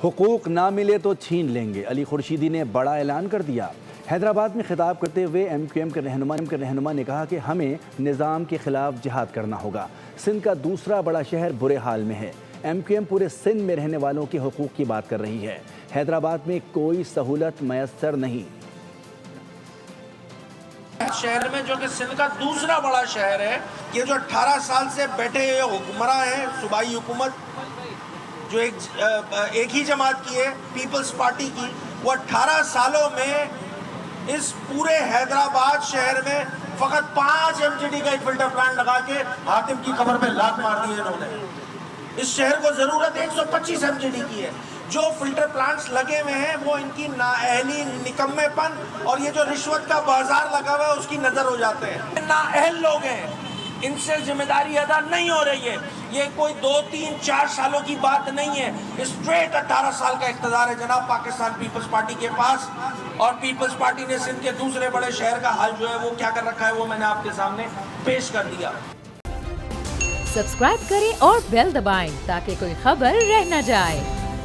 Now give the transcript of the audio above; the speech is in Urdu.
حقوق نہ ملے تو چھین لیں گے، علی خورشیدی نے بڑا اعلان کر دیا۔ حیدرآباد میں خطاب کرتے ہوئے ایم کیو ایم کے رہنما نے کہا کہ ہمیں نظام کے خلاف جہاد کرنا ہوگا۔ سندھ کا دوسرا بڑا شہر برے حال میں ہے۔ ایم کیو ایم پورے سندھ میں رہنے والوں کے حقوق کی بات کر رہی ہے۔ حیدرآباد میں کوئی سہولت میسر نہیں۔ شہر میں جو کہ سندھ کا دوسرا بڑا شہر ہے، یہ جو 18 سال سے بیٹھے ہوئے حکمراں ہیں، صوبائی حکومت جو ایک ہی جماعت کی ہے، پیپلز پارٹی کی، وہ 18 سالوں میں اس پورے حیدرآباد شہر میں فقط 5 MGD کا ایک فلٹر پلانٹ لگا کے حاتم کی قبر پہ لات مار دی ہے انہوں نے۔ اس شہر کو ضرورت 125 MGD کی ہے۔ جو فلٹر پلانٹس لگے ہوئے ہیں وہ ان کی نااہلی، نکمے پن اور یہ جو رشوت کا بازار لگا ہوا ہے اس کی نظر ہو جاتے ہیں۔ نااہل لوگ ہیں، ان سے ذمہ داری ادا نہیں ہو رہی ہے۔ یہ کوئی 2 3 4 سالوں کی بات نہیں ہے، اسٹریٹ 18 سال کا اقتدار ہے جناب پاکستان پیپلز پارٹی کے پاس۔ اور پیپلز پارٹی نے سندھ کے دوسرے بڑے شہر کا حال جو ہے وہ کیا کر رکھا ہے وہ میں نے آپ کے سامنے پیش کر دیا۔ سبسکرائب کریں اور بیل دبائیں تاکہ کوئی خبر رہ نہ جائے۔